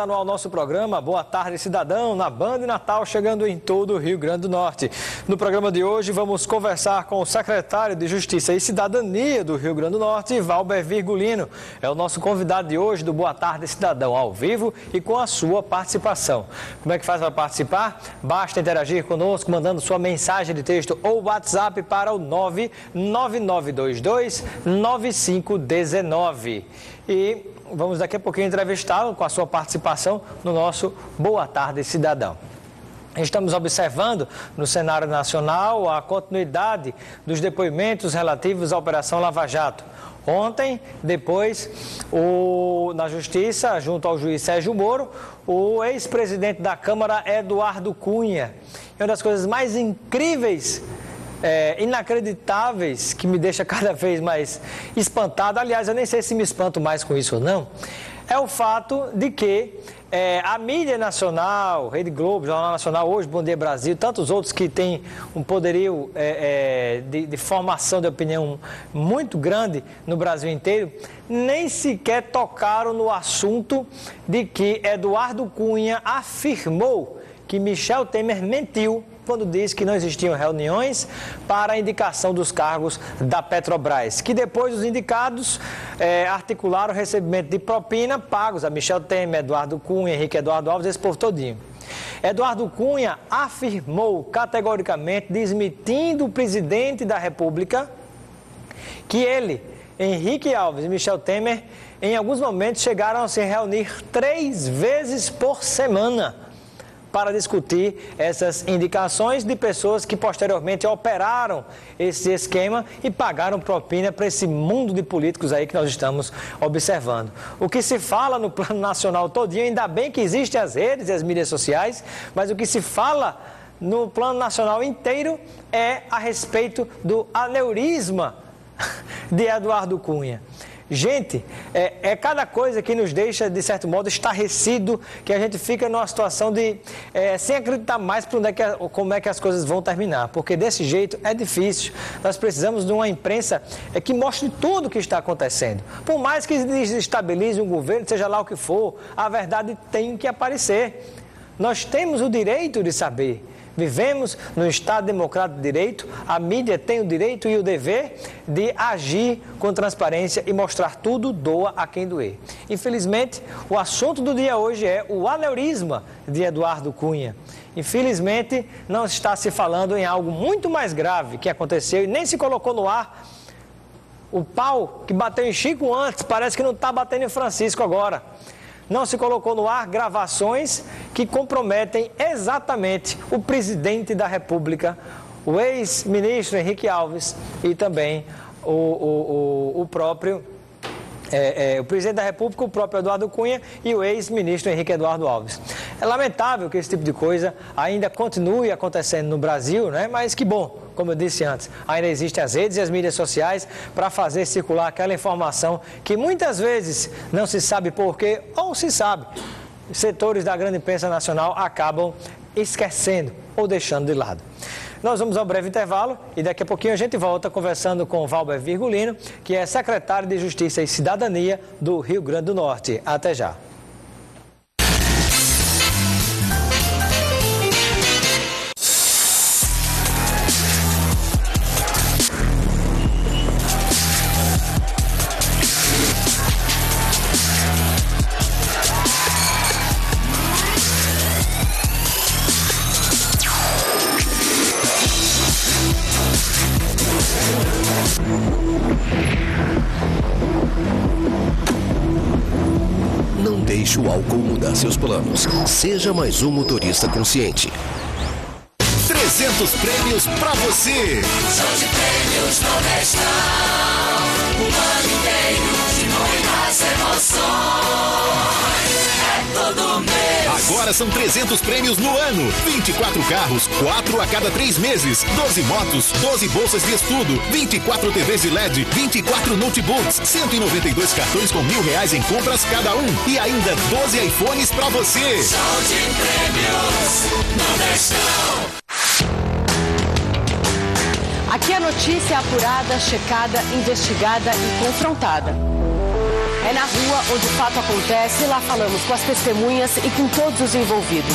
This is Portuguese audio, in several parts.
está no ar o nosso programa Boa Tarde Cidadão, na Band Natal, chegando em todo o Rio Grande do Norte. No programa de hoje vamos conversar com o secretário de Justiça e Cidadania do Rio Grande do Norte, Valber Virgulino. É o nosso convidado de hoje do Boa Tarde Cidadão, ao vivo e com a sua participação. Como é que faz para participar? Basta interagir conosco mandando sua mensagem de texto ou WhatsApp para o 99922-9519. E vamos daqui a pouquinho entrevistá-lo com a sua participação no nosso Boa Tarde Cidadão. Estamos observando no cenário nacional a continuidade dos depoimentos relativos à Operação Lava Jato. Ontem, depois, na Justiça, junto ao juiz Sérgio Moro, o ex-presidente da Câmara, Eduardo Cunha. E uma das coisas mais incríveis, inacreditáveis, que me deixa cada vez mais espantado, aliás, eu nem sei se me espanto mais com isso ou não, é o fato de que a mídia nacional, Rede Globo, Jornal Nacional, Hoje, Bom Dia Brasil, tantos outros que têm um poderio de formação de opinião muito grande no Brasil inteiro, nem sequer tocaram no assunto de que Eduardo Cunha afirmou que Michel Temer mentiu quando disse que não existiam reuniões para a indicação dos cargos da Petrobras, que depois os indicados articularam o recebimento de propina pagos a Michel Temer, Eduardo Cunha, Henrique Eduardo Alves, esse povo todinho. Eduardo Cunha afirmou categoricamente, desmentindo o presidente da República, que ele, Henrique Alves e Michel Temer, em alguns momentos chegaram a se reunir 3 vezes por semana para discutir essas indicações de pessoas que posteriormente operaram esse esquema e pagaram propina para esse mundo de políticos aí que nós estamos observando. O que se fala no plano nacional todinho, ainda bem que existem as redes e as mídias sociais, mas o que se fala no plano nacional inteiro é a respeito do aneurisma de Eduardo Cunha. Gente, é cada coisa que nos deixa, de certo modo, estarrecido, que a gente fica numa situação de, sem acreditar mais como é que as coisas vão terminar, porque desse jeito é difícil. Nós precisamos de uma imprensa que mostre tudo o que está acontecendo. Por mais que desestabilize um governo, seja lá o que for, a verdade tem que aparecer. Nós temos o direito de saber. Vivemos num Estado democrático de direito, a mídia tem o direito e o dever de agir com transparência e mostrar tudo, doa a quem doer. Infelizmente, o assunto do dia hoje é o aneurisma de Eduardo Cunha. Infelizmente, não está se falando em algo muito mais grave que aconteceu e nem se colocou no ar. O pau que bateu em Chico antes, parece que não está batendo em Francisco agora. Não se colocou no ar gravações que comprometem exatamente o presidente da República, o ex-ministro Henrique Alves e também o próprio o presidente da República, o próprio Eduardo Cunha e o ex-ministro Henrique Eduardo Alves. É lamentável que esse tipo de coisa ainda continue acontecendo no Brasil, né? Mas que bom, como eu disse antes, ainda existem as redes e as mídias sociais para fazer circular aquela informação que muitas vezes não se sabe porquê ou se sabe. Setores da grande imprensa nacional acabam esquecendo ou deixando de lado. Nós vamos a um breve intervalo e daqui a pouquinho a gente volta conversando com o Valber Virgulino, que é secretário de Justiça e Cidadania do Rio Grande do Norte. Até já. Deixe o álcool mudar seus planos. Seja mais um motorista consciente. 300 prêmios pra você. Show de prêmios Nordestão. O ano inteiro de muitas emoções. É todo mês. Agora são 300 prêmios no ano. 24 carros, 4 a cada 3 meses. 12 motos, 12 bolsas de estudo, 24 TVs de LED, 24 notebooks, 192 cartões com R$1.000 em compras cada um. E ainda 12 iPhones pra você. Show de prêmios Nordestão. Aqui a notícia é apurada, checada, investigada e confrontada. É na rua onde o fato acontece e lá falamos com as testemunhas e com todos os envolvidos.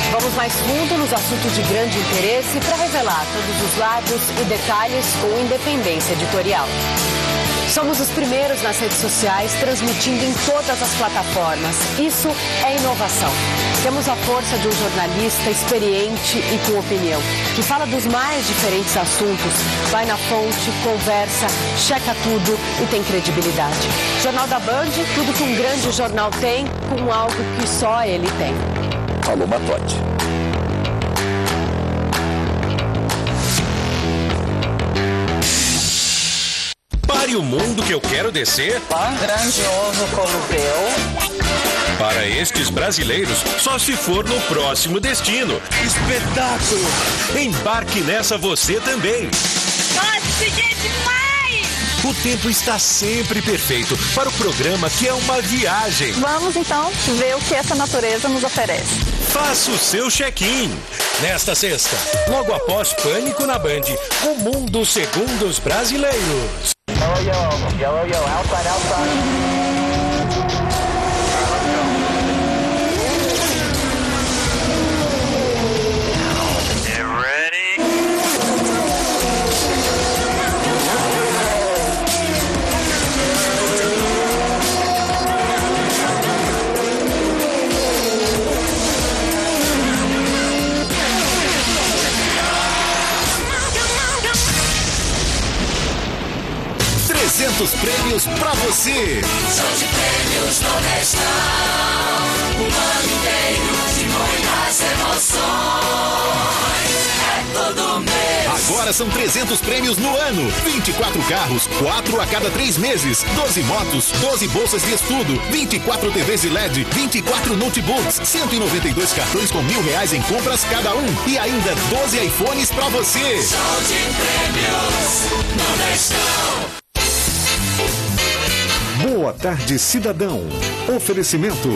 Vamos mais fundo nos assuntos de grande interesse para revelar todos os lados e detalhes com independência editorial. Somos os primeiros nas redes sociais, transmitindo em todas as plataformas. Isso é inovação. Temos a força de um jornalista experiente e com opinião, que fala dos mais diferentes assuntos, vai na fonte, conversa, checa tudo e tem credibilidade. Jornal da Band, tudo que um grande jornal tem, com algo que só ele tem. Alô, Matote. Pare o mundo que eu quero descer. Grandioso como eu. Para estes brasileiros, só se for no próximo destino. Espetáculo! Embarque nessa você também. Nossa, gente, demais! O tempo está sempre perfeito para o programa que é uma viagem. Vamos então ver o que essa natureza nos oferece. Faça o seu check-in. Nesta sexta, logo após Pânico na Band, o mundo segundo os brasileiros. Yellow, outside. Prêmios pra você. Show de prêmios Nordestão, o ano inteiro de muitas emoções. É todo mês. Agora são 300 prêmios no ano. 24 carros, 4 a cada 3 meses. 12 motos, 12 bolsas de estudo, 24 TVs de LED, 24 notebooks, 192 cartões com R$1.000 em compras cada um. E ainda 12 iPhones pra você. Show de prêmios Nordestão. Boa tarde, cidadão. Oferecimento: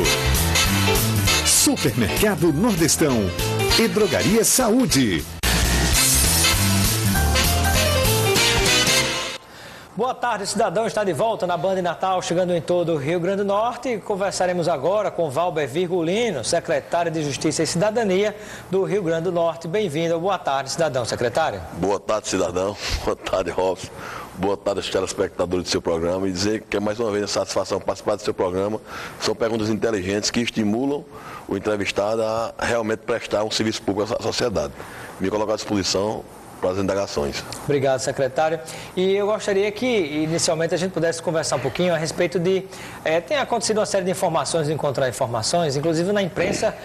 Supermercado Nordestão e Drogaria Saúde. Boa tarde, cidadão. Está de volta na Band Natal, chegando em todo o Rio Grande do Norte. Conversaremos agora com Valber Virgulino, secretário de Justiça e Cidadania do Rio Grande do Norte. Bem-vindo. Boa tarde, cidadão. Secretário. Boa tarde, cidadão. Boa tarde, Robson. Boa tarde aos telespectadores do seu programa e dizer que é mais uma vez uma satisfação participar do seu programa. São perguntas inteligentes que estimulam o entrevistado a realmente prestar um serviço público à sociedade. Me coloco à disposição para as indagações. Obrigado, secretário. E eu gostaria que, inicialmente, a gente pudesse conversar um pouquinho a respeito de... tem acontecido uma série de informações, de encontrar informações, inclusive na imprensa,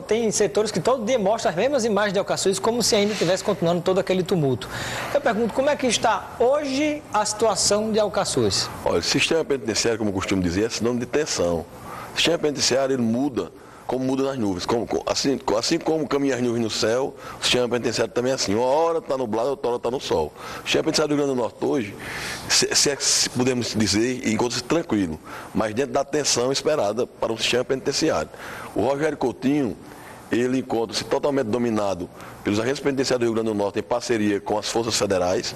tem setores que todo dia mostram as mesmas imagens de Alcaçuz, como se ainda estivesse continuando todo aquele tumulto. Eu pergunto, como é que está hoje a situação de Alcaçuz? Olha, o sistema penitenciário, como eu costumo dizer, é sinônimo de tensão. O sistema penitenciário, ele muda como muda nas nuvens. Assim como caminham as nuvens no céu, o sistema penitenciário também é assim. Uma hora está nublado, outra hora está no sol. O sistema penitenciário do Rio Grande do Norte hoje, se podemos dizer, encontra-se tranquilo, mas dentro da tensão esperada para um sistema penitenciário. O Rogério Coutinho, ele encontra-se totalmente dominado pelos agentes penitenciários do Rio Grande do Norte em parceria com as forças federais.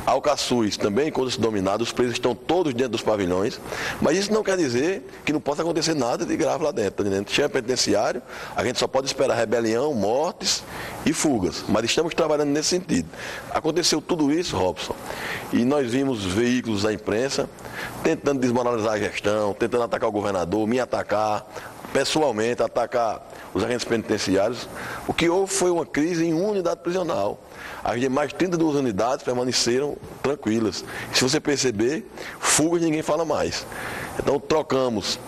Alcaçuz também encontra-se dominado, os presos estão todos dentro dos pavilhões, mas isso não quer dizer que não possa acontecer nada de grave lá dentro. Dentro do sistema penitenciário, a gente só pode esperar rebelião, mortes e fugas, mas estamos trabalhando nesse sentido. Aconteceu tudo isso, Robson, e nós vimos veículos da imprensa tentando desmoralizar a gestão, tentando atacar o governador, me atacar pessoalmente, atacar os agentes penitenciários. O que houve foi uma crise em uma unidade prisional. As demais 32 unidades permaneceram tranquilas. E se você perceber, fugas ninguém fala mais. Então trocamos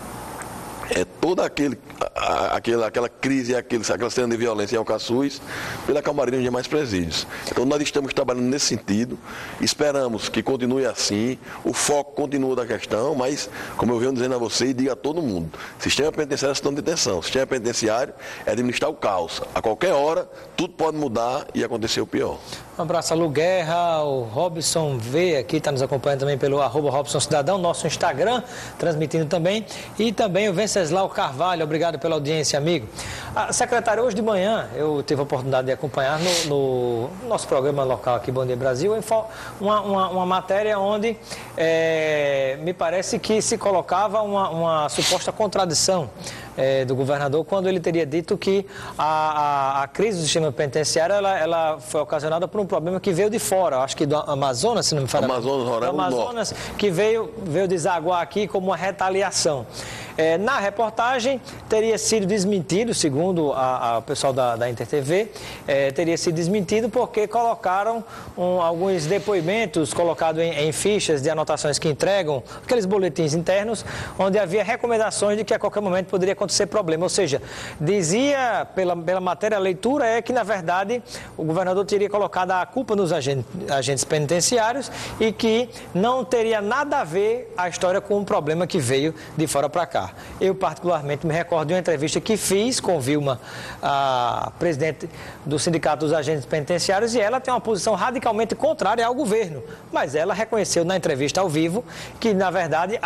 toda aquela crise, aquela cena de violência em Alcaçuz pela calmaria nos demais presídios. Então nós estamos trabalhando nesse sentido, esperamos que continue assim, o foco continua da questão, mas como eu venho dizendo a você e digo a todo mundo, sistema penitenciário é situação de tensão, sistema penitenciário é administrar o caos. A qualquer hora, tudo pode mudar e acontecer o pior. Um abraço a Lu Guerra, o Robson V aqui está nos acompanhando também pelo @RobsonCidadão, nosso Instagram, transmitindo também, e também o Venceslau Carvalho, obrigado pela audiência, amigo. Secretário, hoje de manhã eu tive a oportunidade de acompanhar no nosso programa local aqui, Bom Dia Brasil, uma matéria onde me parece que se colocava uma suposta contradição do governador quando ele teria dito que a crise do sistema penitenciário ela foi ocasionada por um problema que veio de fora, acho que do Amazonas, se não me falha. Amazonas, que veio desaguar aqui como uma retaliação. Na reportagem teria sido desmentido, segundo o pessoal da InterTV, teria sido desmentido porque colocaram alguns depoimentos colocados em fichas de anotações que entregam, aqueles boletins internos, onde havia recomendações de que a qualquer momento poderia acontecer problema. Ou seja, dizia pela matéria, a leitura é que, na verdade, o governador teria colocado a culpa nos agentes penitenciários e que não teria nada a ver a história com um problema que veio de fora para cá. Eu, particularmente, me recordo de uma entrevista que fiz com Vilma, a presidente do Sindicato dos Agentes Penitenciários, e ela tem uma posição radicalmente contrária ao governo. Mas ela reconheceu na entrevista ao vivo que, na verdade,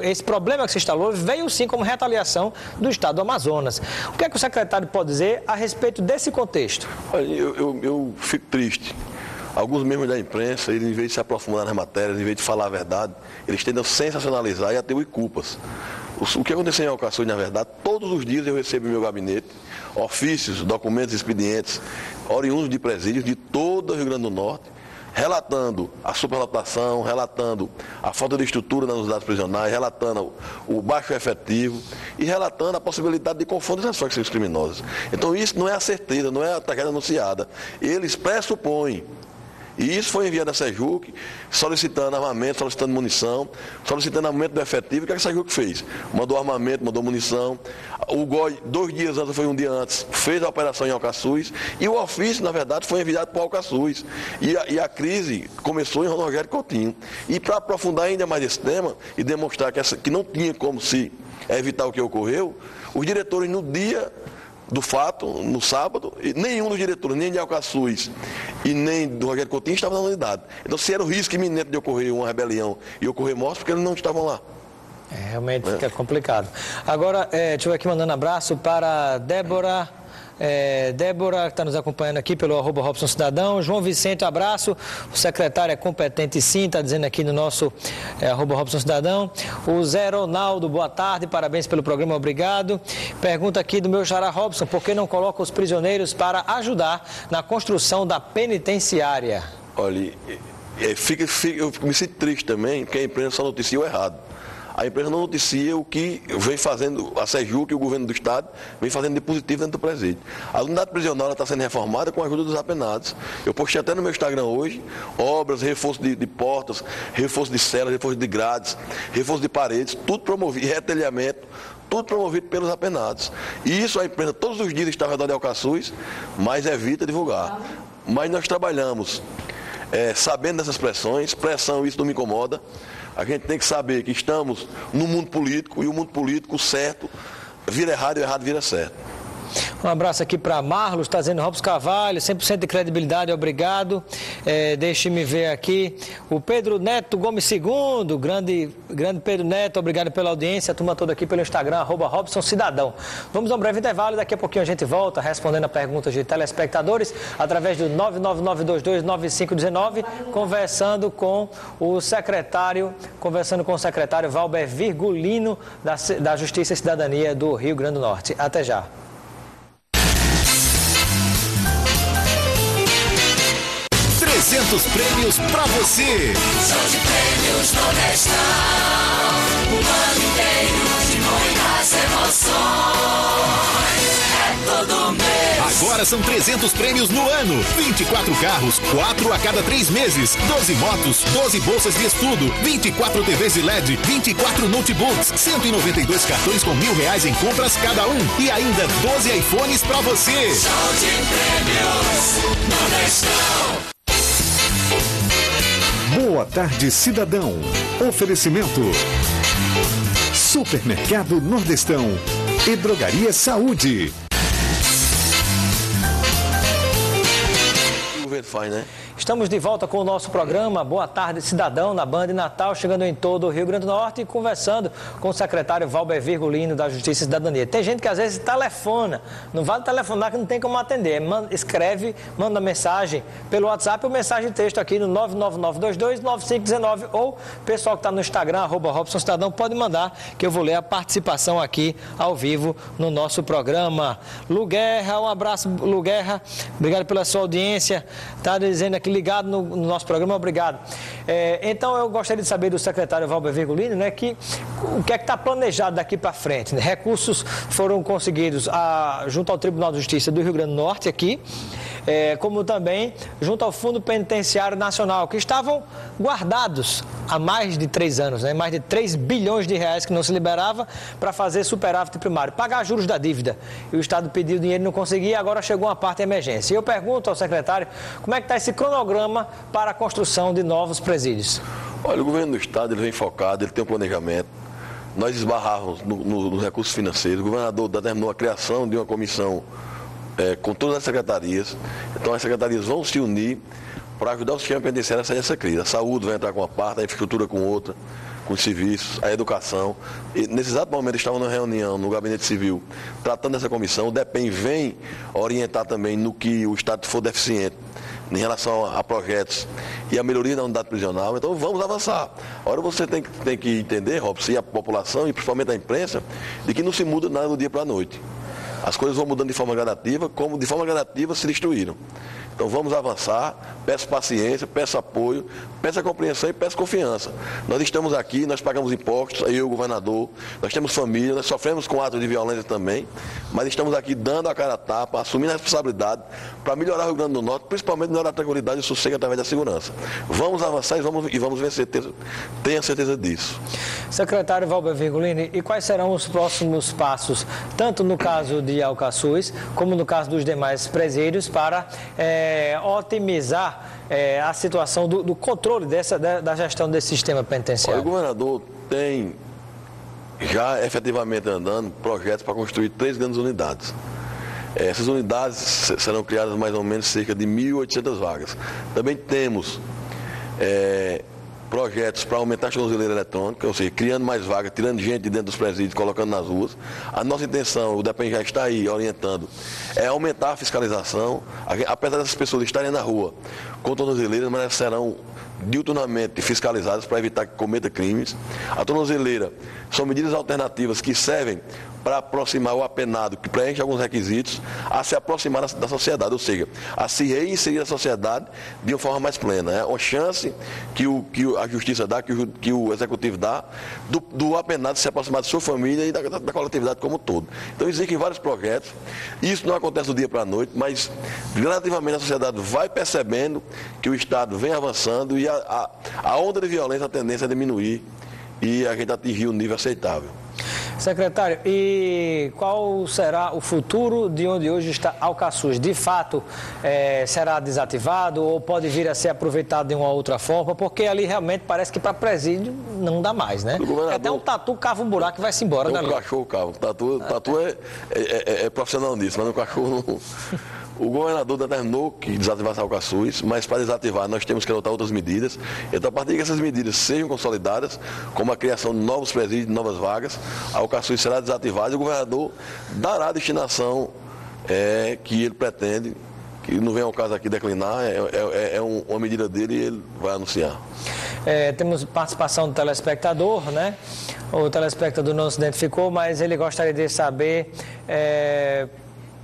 esse problema que se instalou veio sim como retaliação do estado do Amazonas. O que é que o secretário pode dizer a respeito desse contexto? Olha, eu fico triste. Alguns membros da imprensa, eles, em vez de se aprofundar nas matérias, em vez de falar a verdade, eles tendem a sensacionalizar e atribuir culpas. O que aconteceu em Alcaçuz, na verdade, todos os dias eu recebo em meu gabinete ofícios, documentos, expedientes, oriundos de presídios de todo o Rio Grande do Norte, relatando a superlotação, relatando a falta de estrutura nas unidades prisionais, relatando o baixo efetivo e relatando a possibilidade de confronto das facções criminosas. Então isso não é a certeza, não é a tragédia anunciada. Eles pressupõem. E isso foi enviado à Sejuc, solicitando armamento, solicitando munição, solicitando aumento do efetivo. O que a Sejuc fez? Mandou armamento, mandou munição. O GOI, 2 dias antes, foi um dia antes, fez a operação em Alcaçuz. E o ofício, na verdade, foi enviado para Alcaçuz. E a crise começou em Rogério Coutinho. E para aprofundar ainda mais esse tema e demonstrar que não tinha como se evitar o que ocorreu, os diretores, no dia do fato, no sábado, e nenhum dos diretores, nem de Alcaçuz e nem do Rogério Coutinho, estava na unidade. Então, se era o risco iminente de ocorrer uma rebelião e ocorrer morte, porque eles não estavam lá. Realmente fica complicado. Agora, deixa eu ver aqui mandando abraço para Débora. Débora, que está nos acompanhando aqui pelo @RobsonCidadão. João Vicente, abraço. O secretário é competente sim, está dizendo aqui no nosso @RobsonCidadão. O Zé Ronaldo, boa tarde, parabéns pelo programa, obrigado. Pergunta aqui do meu xará Robson, por que não coloca os prisioneiros para ajudar na construção da penitenciária? Olha, eu me sinto triste também, porque a imprensa só noticia o errado. A imprensa não noticia o que vem fazendo a Sejuc e o governo do estado vem fazendo de positivo dentro do presídio. A unidade prisional está sendo reformada com a ajuda dos apenados. Eu postei até no meu Instagram hoje obras, reforço de portas, reforço de celas, reforço de grades, reforço de paredes, tudo promovido, retelhamento, tudo promovido pelos apenados. E isso a imprensa todos os dias está ao redor de Alcaçuz, mas evita divulgar. Mas nós trabalhamos sabendo dessas pressões, isso não me incomoda. A gente tem que saber que estamos no mundo político e o mundo político certo vira errado e o errado vira certo. Um abraço aqui para Marlos, está dizendo Robson Carvalho, 100% de credibilidade, obrigado. Deixe-me ver aqui. O Pedro Neto Gomes II, grande Pedro Neto, obrigado pela audiência. A turma toda aqui pelo Instagram, @RobsonCidadão. Vamos a um breve intervalo, daqui a pouquinho a gente volta respondendo a perguntas de telespectadores através do 999229519, conversando com o secretário Valber Virgulino da Justiça e Cidadania do Rio Grande do Norte. Até já. 300 prêmios pra você. Show de prêmios Nordestão. O ano inteiro de muitas emoções. É todo mês. Agora são 300 prêmios no ano. 24 carros, 4 a cada 3 meses. 12 motos, 12 bolsas de estudo, 24 TVs de LED, 24 notebooks, 192 cartões com R$1.000 em compras cada um. E ainda 12 iPhones pra você. Show de prêmios Nordestão. Boa tarde, cidadão. Oferecimento: Supermercado Nordestão e Drogaria Saúde. O governo faz, né? Estamos de volta com o nosso programa Boa Tarde Cidadão na Band Natal, chegando em todo o Rio Grande do Norte e conversando com o secretário Valber Virgulino da Justiça e Cidadania. Tem gente que às vezes telefona, não vale telefonar que não tem como atender. Escreve, manda mensagem pelo WhatsApp ou mensagem de texto aqui no 999229519 ou pessoal que está no Instagram, @RobsonCidadão, pode mandar que eu vou ler a participação aqui ao vivo no nosso programa. Lu Guerra, um abraço, Lu Guerra, obrigado pela sua audiência, está dizendo aqui ligado no nosso programa, obrigado. Então eu gostaria de saber do secretário Valber Virgulino, né, que o que é que está planejado daqui para frente, né? Recursos foram conseguidos junto ao Tribunal de Justiça do Rio Grande do Norte aqui, como também junto ao Fundo Penitenciário Nacional, que estavam guardados há mais de 3 anos, né? Mais de 3 bilhões de reais que não se liberava para fazer superávit primário, pagar juros da dívida. E o Estado pediu dinheiro e não conseguia, agora chegou uma parte de emergência. E eu pergunto ao secretário, como é que está esse cronograma para a construção de novos presídios? Olha, o governo do Estado ele vem focado, ele tem um planejamento. Nós esbarrávamos nos recursos financeiros, o governador determinou a criação de uma comissão com todas as secretarias. Então as secretarias vão se unir para ajudar o sistema penitenciário a sair dessa crise. A saúde vai entrar com uma parte, a infraestrutura com outra, com os serviços, a educação. E, nesse exato momento, estava numa reunião no Gabinete Civil, tratando dessa comissão. O DEPEN vem orientar também no que o Estado for deficiente em relação a projetos e a melhoria da unidade prisional. Então vamos avançar. Agora você tem que entender, Robson, e a população, e principalmente a imprensa, de que não se muda nada do dia para a noite. As coisas vão mudando de forma gradativa, como de forma gradativa se destruíram. Então vamos avançar, peço paciência, peço apoio, peço compreensão e peço confiança. Nós estamos aqui, nós pagamos impostos, eu, o governador, nós temos família, nós sofremos com atos de violência também, mas estamos aqui dando a cara a tapa, assumindo a responsabilidade para melhorar o Rio Grande do Norte, principalmente melhorar a tranquilidade e o sossego através da segurança. Vamos avançar e vamos vencer, tenha certeza disso. Secretário Valber Virgulino, e quais serão os próximos passos, tanto no caso de Alcaçuz, como no caso dos demais presídios, para otimizar a situação do controle da gestão desse sistema penitenciário? O governador tem já efetivamente andando projetos para construir 3 grandes unidades. Essas unidades serão criadas mais ou menos cerca de 1.800 vagas. Também temos projetos para aumentar a tornozeleira eletrônica, ou seja, criando mais vagas, tirando gente de dentro dos presídios, colocando nas ruas. A nossa intenção, o DEPEN já está aí orientando, é aumentar a fiscalização. Apesar dessas pessoas estarem na rua com tornozeleiras, mas elas serão diuturnamente fiscalizadas para evitar que cometa crimes. A tornozeleira são medidas alternativas que servem para aproximar o apenado, que preenche alguns requisitos, a se aproximar da sociedade, ou seja, a se reinserir na sociedade de uma forma mais plena. É uma chance que a justiça dá, que o executivo dá, do apenado se aproximar de sua família e da coletividade como um todo. Então existem vários projetos, isso não acontece do dia para a noite, mas gradativamente a sociedade vai percebendo que o Estado vem avançando e a onda de violência, a tendência é diminuir e a gente atingir um nível aceitável. Secretário, e qual será o futuro de onde hoje está Alcaçuz? De fato, será desativado ou pode vir a ser aproveitado de uma outra forma? Porque ali realmente parece que para presídio não dá mais, né? Até um tatu cava um buraco e vai-se embora dali. Um cachorro cava. Tatu é profissional nisso, mas o cachorro não... O governador determinou que desativasse Alcaçuz, mas para desativar nós temos que adotar outras medidas. Então, a partir que essas medidas sejam consolidadas, como a criação de novos presídios, de novas vagas, Alcaçuz será desativado e o governador dará a destinação que ele pretende, que não vem ao caso aqui declinar, uma medida dele e ele vai anunciar. Temos participação do telespectador, né? O telespectador não se identificou, mas ele gostaria de saber...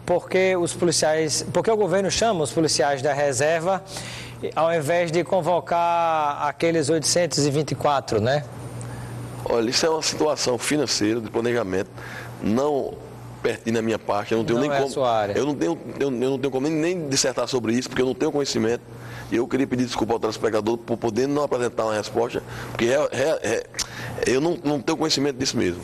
Porque o governo chama os policiais da reserva ao invés de convocar aqueles 824, né? Olha, isso é uma situação financeira de planejamento, não pertinente à minha parte, eu não tenho nem como. Eu não tenho como nem dissertar sobre isso, porque eu não tenho conhecimento. E eu queria pedir desculpa ao telespectador por poder não apresentar uma resposta, porque eu não tenho conhecimento disso mesmo.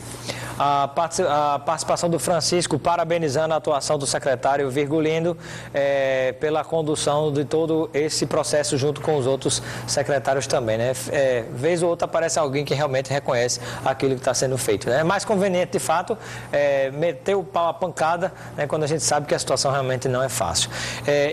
a participação do Francisco, parabenizando a atuação do secretário Virgulino pela condução de todo esse processo junto com os outros secretários também, né? Vez ou outra aparece alguém que realmente reconhece aquilo que está sendo feito, né? É mais conveniente, de fato, meter o pau à pancada, né, quando a gente sabe que a situação realmente não é fácil.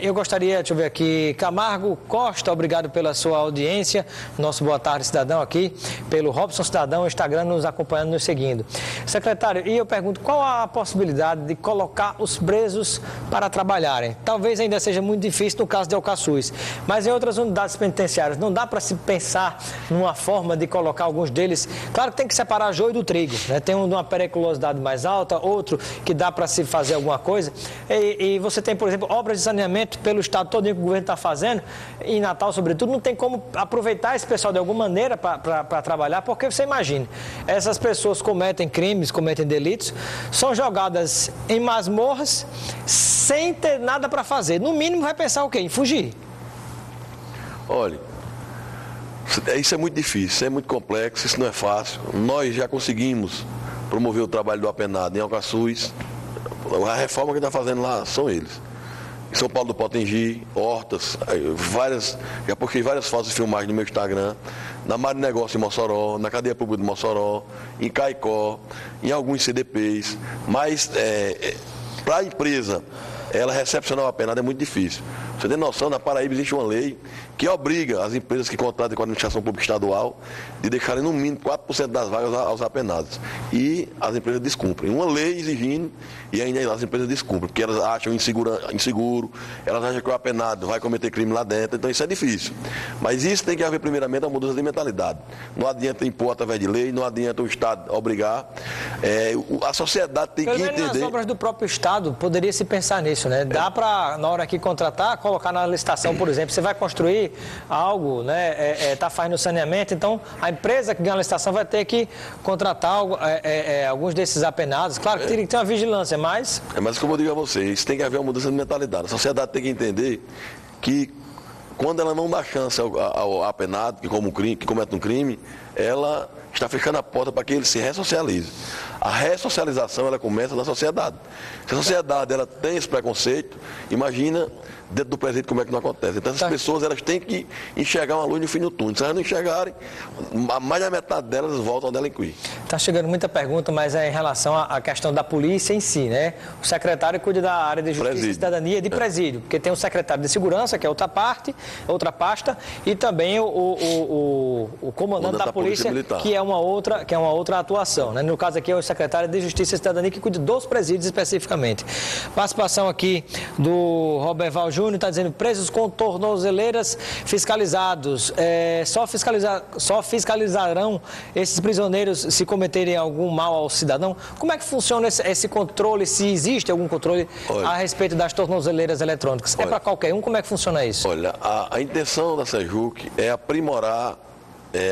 Eu gostaria, deixa eu ver aqui, Camargo Costa, obrigado pela sua audiência, nosso boa tarde cidadão aqui, pelo Robson Cidadão, Instagram nos acompanhando, nos seguindo. Secretário, e eu pergunto, qual a possibilidade de colocar os presos para trabalharem? Talvez ainda seja muito difícil no caso de Alcaçuz, mas em outras unidades penitenciárias, não dá para se pensar numa forma de colocar alguns deles, claro que tem que separar joio do trigo, né? Tem um de uma periculosidade mais alta, outro que dá para se fazer alguma coisa, e você tem, por exemplo, obras de saneamento pelo estado todo que o governo está fazendo, em Natal sobretudo, não tem como aproveitar esse pessoal de alguma maneira para trabalhar, porque você imagine, essas pessoas cometem crimes, cometem delitos, são jogadas em masmorras sem ter nada para fazer, no mínimo vai pensar o quê? Em fugir. Olha, isso é muito difícil, isso é muito complexo, isso não é fácil. Nós já conseguimos promover o trabalho do apenado em Alcaçuz. A reforma que está fazendo lá são eles. Em São Paulo do Potengi, Hortas, já postei várias fotos de filmagem no meu Instagram, na Mário Negócio em Mossoró, na Cadeia Pública de Mossoró, em Caicó, em alguns CDPs. Mas para a empresa, ela recepcionar o apenado é muito difícil. Você tem noção, na Paraíba existe uma lei que obriga as empresas que contratam com a administração pública estadual de deixarem no mínimo 4% das vagas aos apenados. E as empresas descumprem. Uma lei exigindo e ainda as empresas descumprem, porque elas acham inseguro, elas acham que o apenado vai cometer crime lá dentro, então isso é difícil. Mas isso tem que haver primeiramente uma mudança de mentalidade. Não adianta impor através de lei, não adianta o Estado obrigar. A sociedade tem que entender... Nas obras do próprio Estado, poderia se pensar nisso, né? Dá para, na hora que contratar, colocar na licitação, por exemplo, você vai construir algo, né, tá fazendo saneamento, então a empresa que ganha a licitação vai ter que contratar alguns desses apenados. Claro que tem que ter uma vigilância, mas... Mas como eu digo a vocês, tem que haver uma mudança de mentalidade. A sociedade tem que entender que quando ela não dá chance ao apenado que comete um crime, ela está fechando a porta para que ele se ressocialize. A ressocialização, ela começa na sociedade. Se a sociedade ela tem esse preconceito, imagina dentro do presídio como é que não acontece. Então essas pessoas elas têm que enxergar uma luz no fim do túnel. Se elas não enxergarem, mais da metade delas voltam a delinquir. Está chegando muita pergunta, mas é em relação à questão da polícia em si, né? O secretário cuida da área de Justiça e Cidadania de presídio, porque tem o secretário de Segurança, que é outra pasta, e também o comandante da polícia, que é uma outra atuação, né? No caso aqui é o secretário de Justiça e Cidadania, que cuida dos presídios especificamente. Participação aqui do Roberval Júnior, está dizendo, presos com tornozeleiras fiscalizados, só fiscalizarão esses prisioneiros se cometerem algum mal ao cidadão? Como é que funciona esse controle, se existe algum controle a respeito das tornozeleiras eletrônicas? É para qualquer um? Como é que funciona isso? Olha, a intenção da SEJUC é aprimorar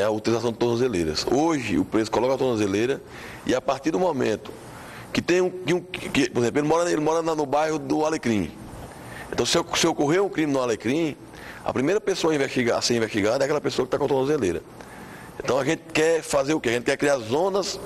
a utilização de tornozeleiras. Hoje, o preso coloca a tornozeleira e a partir do momento que tem por exemplo, ele mora no bairro do Alecrim. Então, se ocorrer um crime no Alecrim, a primeira pessoa a ser investigada é aquela pessoa que está com a tornozeleira. Então, a gente quer fazer o quê? A gente quer criar zonas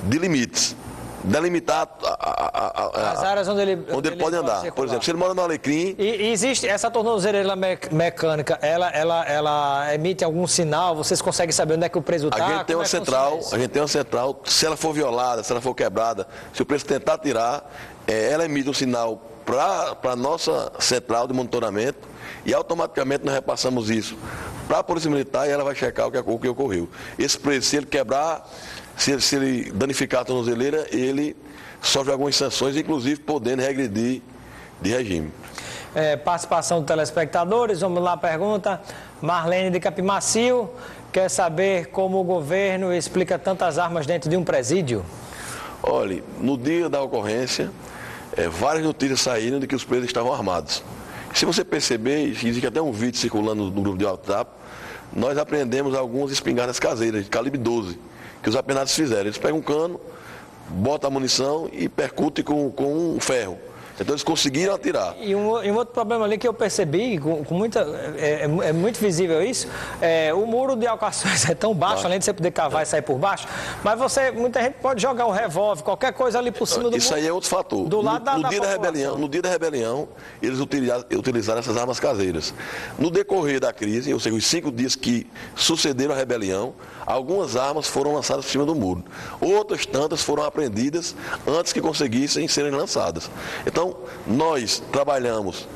de limites. Delimitar as áreas onde ele pode andar. Por exemplo, se ele mora no Alecrim... E existe essa tornozeleira mecânica, ela emite algum sinal? Vocês conseguem saber onde é que o preso está? A gente tem uma central, se ela for violada, se ela for quebrada, se o preso tentar tirar, ela emite um sinal para a nossa central de monitoramento e automaticamente nós repassamos isso para a Polícia Militar e ela vai checar o que ocorreu. Esse preso, se ele quebrar, se ele danificar a tornozeleira, ele sofre algumas sanções, inclusive podendo regredir de regime. Participação dos telespectadores, vamos lá, pergunta. Marlene de Capimacio quer saber como o governo explica tantas armas dentro de um presídio. Olha, no dia da ocorrência, várias notícias saíram de que os presos estavam armados. Se você perceber, existe até um vídeo circulando no grupo de WhatsApp, nós apreendemos algumas espingardas caseiras de calibre 12, que os apenados fizeram. Eles pegam um cano, botam a munição e percutem com um ferro. Então eles conseguiram atirar. E um outro problema ali que eu percebi, com muita, é muito visível isso, o muro de Alcaçuz é tão baixo, além de você poder cavar e sair por baixo, mas muita gente pode jogar um revólver, qualquer coisa ali por cima do muro. Isso aí é outro fator. Do lado no dia da rebelião, eles utilizaram essas armas caseiras. No decorrer da crise, ou seja, os 5 dias que sucederam a rebelião, algumas armas foram lançadas por cima do muro. Outras tantas foram apreendidas antes que conseguissem serem lançadas. Então, nós trabalhamos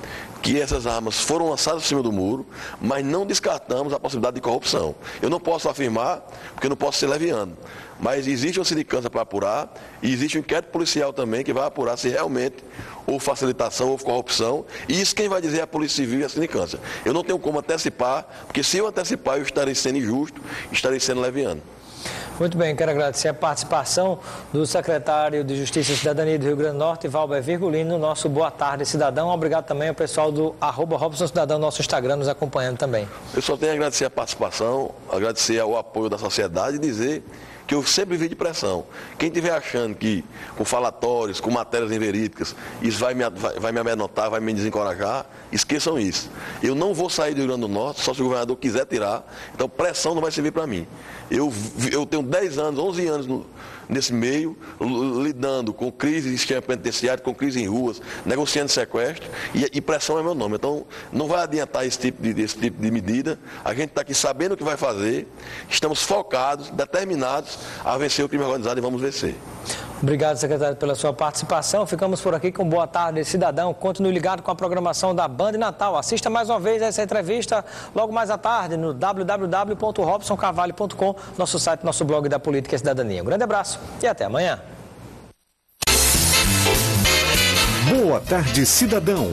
que essas armas foram lançadas por cima do muro, mas não descartamos a possibilidade de corrupção. Eu não posso afirmar, porque eu não posso ser leviano, mas existe uma sindicância para apurar e existe um inquérito policial também que vai apurar se realmente houve facilitação, houve corrupção, e isso quem vai dizer é a Polícia Civil e a sindicância. Eu não tenho como antecipar, porque se eu antecipar eu estarei sendo injusto, estarei sendo leviano. Muito bem, quero agradecer a participação do secretário de Justiça e Cidadania do Rio Grande do Norte, Valber Virgulino, no nosso Boa Tarde Cidadão. Obrigado também ao pessoal do @RobsonCidadão, nosso Instagram, nos acompanhando também. Eu só tenho a agradecer a participação, agradecer ao apoio da sociedade e dizer que eu sempre vi de pressão. Quem estiver achando que com falatórios, com matérias inverídicas, isso vai me amedrontar, vai me desencorajar, esqueçam isso. Eu não vou sair do Rio Grande do Norte, só se o governador quiser tirar, então pressão não vai servir para mim. Eu tenho 10 anos, 11 anos nesse meio, lidando com crise em sistema penitenciário, com crise em ruas, negociando sequestro, e pressão é meu nome. Então, não vai adiantar esse tipo de medida. A gente está aqui sabendo o que vai fazer, estamos focados, determinados a vencer o crime organizado e vamos vencer. Obrigado, secretário, pela sua participação. Ficamos por aqui com Boa Tarde Cidadão. Continue ligado com a programação da Band Natal. Assista mais uma vez essa entrevista logo mais à tarde no www.robsoncarvalho.com, nosso site, nosso blog da Política e Cidadania. Um grande abraço e até amanhã. Boa Tarde Cidadão.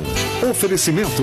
Oferecimento